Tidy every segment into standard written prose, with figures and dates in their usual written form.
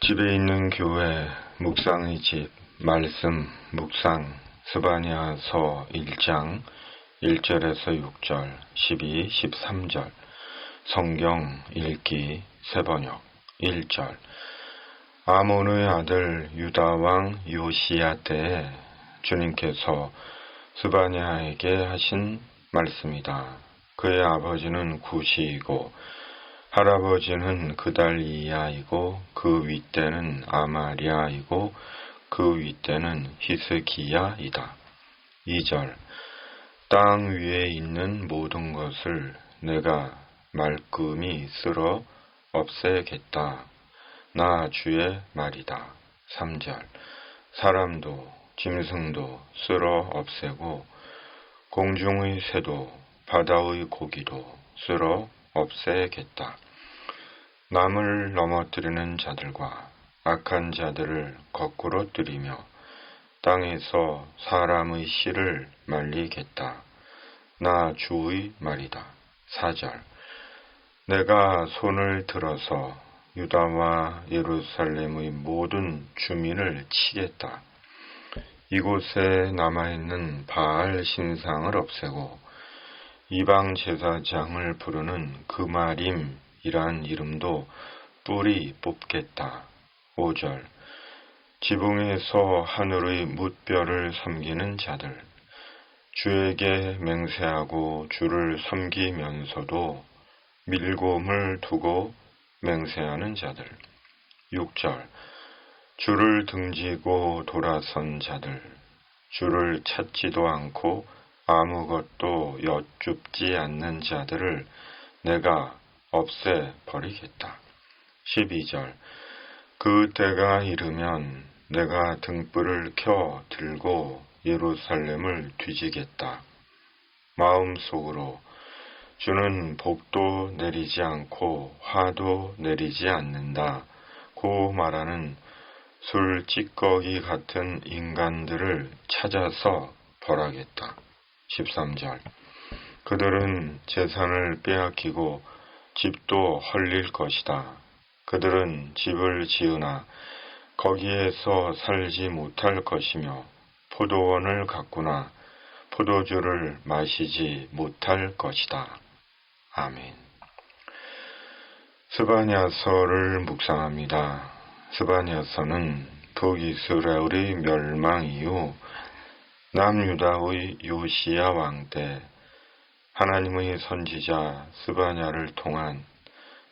집에 있는 교회, 묵상의 집, 말씀, 묵상, 스바냐서 1장 1절에서 6절, 12, 13절, 성경 읽기 세번역 1절. 아몬의 아들 유다왕 요시야 때에 주님께서 스바냐에게 하신 말씀이다. 그의 아버지는 구시이고 할아버지는 그달리야이고 그 윗대는 아마랴이고 그 윗대는 히스기야이다. 2절. 땅 위에 있는 모든 것을 내가 말끔히 쓸어 없애겠다. 나 주의 말이다. 3절. 사람도 짐승도 쓸어 없애고 공중의 새도 바다의 고기도 쓸어 없애겠다. 남을 넘어뜨리는 자들과 악한 자들을 거꾸로 뜨리며 땅에서 사람의 씨를 말리겠다. 나 주의 말이다. 4절. 내가 손을 들어서 유다와 예루살렘의 모든 주민을 치겠다. 이곳에 남아있는 바알 신상을 없애고 이방 제사장을 부르는 그마림이란 이름도 뿌리 뽑겠다. 5절. 지붕에서 하늘의 뭇별을 섬기는 자들, 주에게 맹세하고 주를 섬기면서도 밀곰을 두고 맹세하는 자들. 6절. 주를 등지고 돌아선 자들, 주를 찾지도 않고 아무것도 여쭙지 않는 자들을 내가 없애버리겠다. 12절. 그 때가 이르면 내가 등불을 켜 들고 예루살렘을 뒤지겠다. 마음속으로 주는 복도 내리지 않고 화도 내리지 않는다 고 말하는 술 찌꺼기 같은 인간들을 찾아서 벌하겠다. 13절. 그들은 재산을 빼앗기고 집도 헐릴 것이다. 그들은 집을 지으나 거기에서 살지 못할 것이며 포도원을 가꾸나 포도주를 마시지 못할 것이다. 아멘. 스바냐서를 묵상합니다. 스바냐서는 북이스라엘의 멸망 이후 남유다의 요시야 왕 때 하나님의 선지자 스바냐를 통한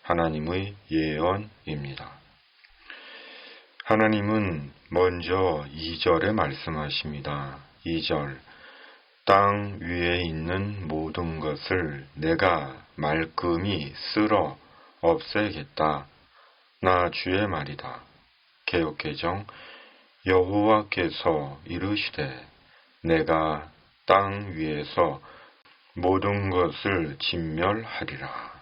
하나님의 예언입니다. 하나님은 먼저 2절에 말씀하십니다. 2절. 땅 위에 있는 모든 것을 내가 말끔히 쓸어 없애겠다. 나 주의 말이다. 개역개정. 여호와께서 이르시되 내가 땅 위에서 모든 것을 진멸하리라.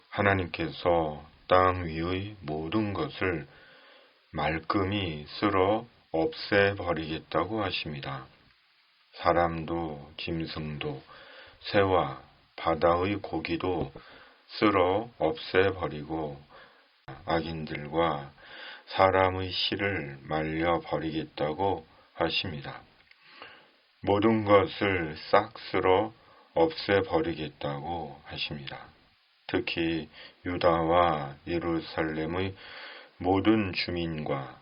하나님께서 땅 위의 모든 것을 말끔히 쓸어 없애버리겠다고 하십니다. 사람도 짐승도 새와 바다의 고기도 쓸어 없애버리고 악인들과 사람의 씨를 말려버리겠다고 하십니다. 모든 것을 싹 쓸어 없애버리겠다고 하십니다. 특히 유다와 예루살렘의 모든 주민과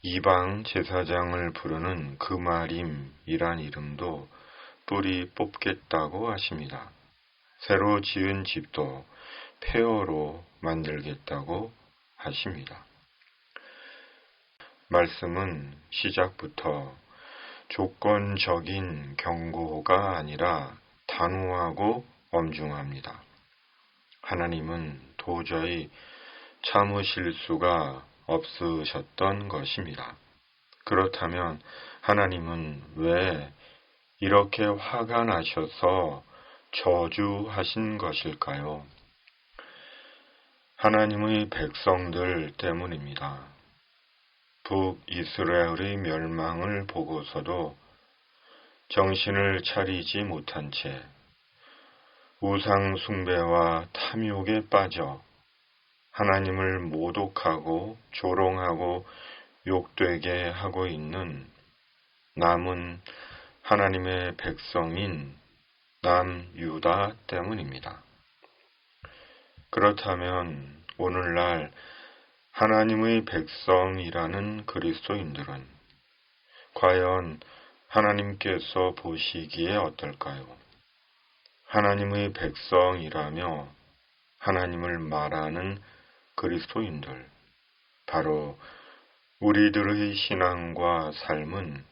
이방 제사장을 부르는 그마림이란 이름도 뿌리 뽑겠다고 하십니다. 새로 지은 집도 폐허로 만들겠다고 하십니다. 말씀은 시작부터 조건적인 경고가 아니라 단호하고 엄중합니다. 하나님은 도저히 참으실 수가 없으셨던 것입니다. 그렇다면 하나님은 왜 이렇게 화가 나셔서 저주하신 것일까요? 하나님의 백성들 때문입니다. 북이스라엘의 멸망을 보고서도 정신을 차리지 못한 채 우상 숭배와 탐욕에 빠져 하나님을 모독하고 조롱하고 욕되게 하고 있는 남은 하나님의 백성인 남유다 때문입니다. 그렇다면 오늘날 하나님의 백성이라는 그리스도인들은 과연 하나님께서 보시기에 어떨까요? 하나님의 백성이라며 하나님을 말하는 그리스도인들, 바로 우리들의 신앙과 삶은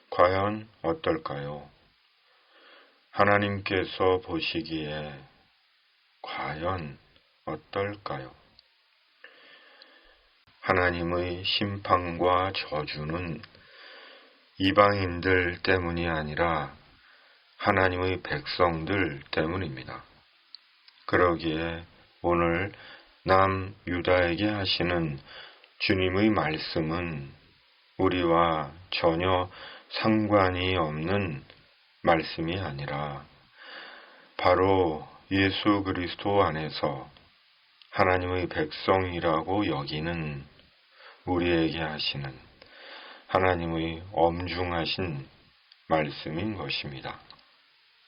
과연 어떨까요? 하나님께서 보시기에 과연 어떨까요? 하나님의 심판과 저주는 이방인들 때문이 아니라 하나님의 백성들 때문입니다. 그러기에 오늘 남유다에게 하시는 주님의 말씀은 우리와 전혀 상관이 없는 말씀이 아니라 바로 예수 그리스도 안에서 하나님의 백성이라고 여기는 우리에게 하시는 하나님의 엄중하신 말씀인 것입니다.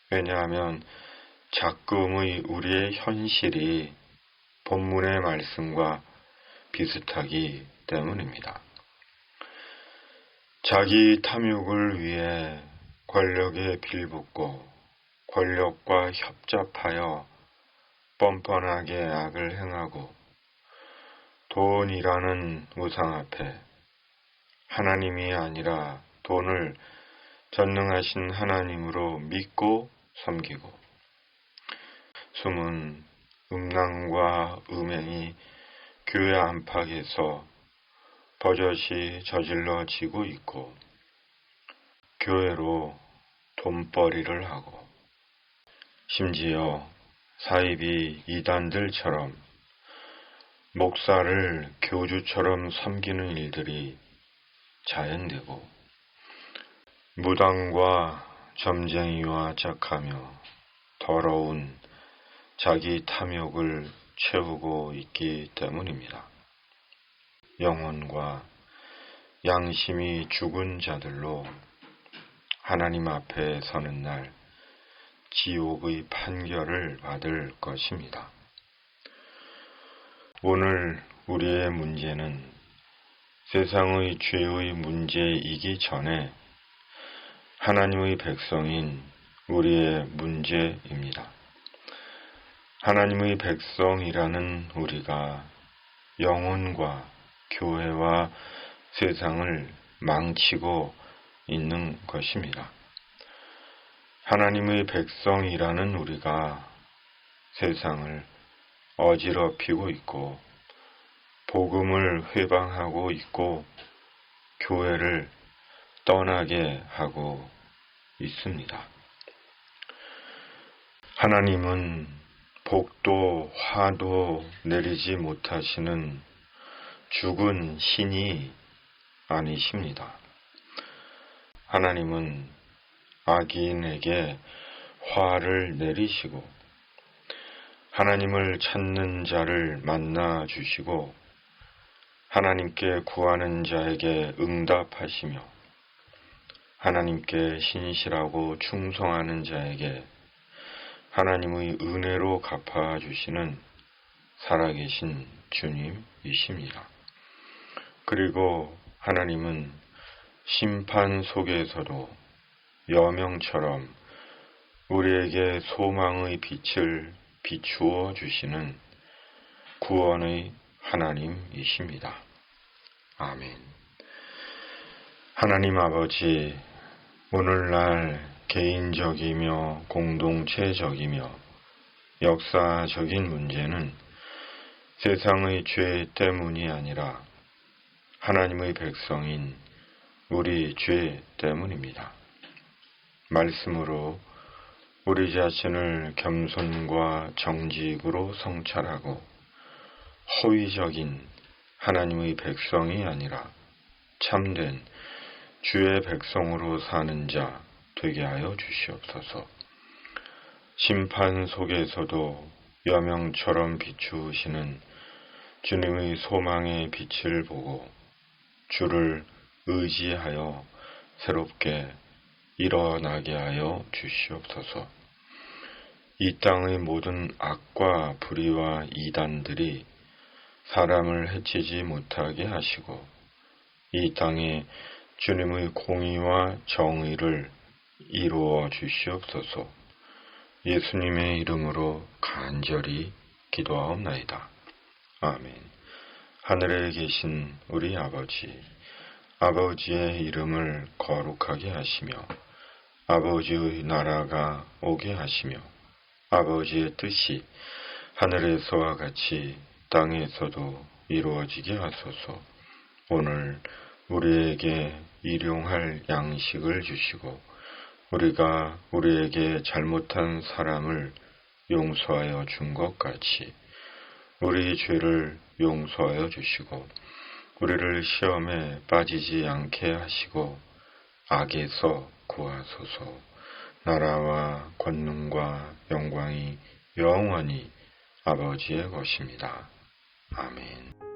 왜냐하면 작금의 우리의 현실이 본문의 말씀과 비슷하기 때문입니다. 자기 탐욕을 위해 권력에 빌붙고 권력과 협잡하여 뻔뻔하게 악을 행하고 돈이라는 우상 앞에 하나님이 아니라 돈을 전능하신 하나님으로 믿고 섬기고 숨은 음란과 음행이 교회 안팎에서 버젓이 저질러지고 있고 교회로 돈벌이를 하고 심지어 사이비 이단들처럼 목사를 교주처럼 섬기는 일들이 자행되고 무당과 점쟁이와 짝하며 더러운 자기 탐욕을 채우고 있기 때문입니다. 영혼과 양심이 죽은 자들로 하나님 앞에 서는 날 지옥의 판결을 받을 것입니다. 오늘 우리의 문제는 세상의 죄의 문제이기 전에 하나님의 백성인 우리의 문제입니다. 하나님의 백성이라는 우리가 영혼과 교회와 세상을 망치고 있는 것입니다. 하나님의 백성이라는 우리가 세상을 어지럽히고 있고 복음을 회방하고 있고 교회를 떠나게 하고 있습니다. 하나님은 복도 화도 내리지 못하시는 죽은 신이 아니십니다. 하나님은 악인에게 화를 내리시고 하나님을 찾는 자를 만나 주시고 하나님께 구하는 자에게 응답하시며 하나님께 신실하고 충성하는 자에게 하나님의 은혜로 갚아주시는 살아계신 주님이십니다. 그리고 하나님은 심판 속에서도 여명처럼 우리에게 소망의 빛을 비추어 주시는 구원의 하나님이십니다. 아멘. 하나님 아버지, 오늘날 개인적이며 공동체적이며 역사적인 문제는 세상의 죄 때문이 아니라 하나님의 백성인 우리 죄 때문입니다. 말씀으로 우리 자신을 겸손과 정직으로 성찰하고 허위적인 하나님의 백성이 아니라 참된 주의 백성으로 사는 자 되게 하여 주시옵소서. 심판 속에서도 여명처럼 비추시는 주님의 소망의 빛을 보고 주를 의지하여 새롭게 일어나게 하여 주시옵소서. 이 땅의 모든 악과 불의와 이단들이 사람을 해치지 못하게 하시고 이 땅에 주님의 공의와 정의를 이루어 주시옵소서. 예수님의 이름으로 간절히 기도하옵나이다. 아멘. 하늘에 계신 우리 아버지, 아버지의 이름을 거룩하게 하시며 아버지의 나라가 오게 하시며 아버지의 뜻이 하늘에서와 같이 땅에서도 이루어지게 하소서. 오늘 우리에게 일용할 양식을 주시고 우리가 우리에게 잘못한 사람을 용서하여 준 것 같이 우리 죄를 용서하여 주시고 우리를 시험에 빠지지 않게 하시고 악에서 구하소서. 나라와 권능과 영광이 영원히 아버지의 것입니다. 아멘.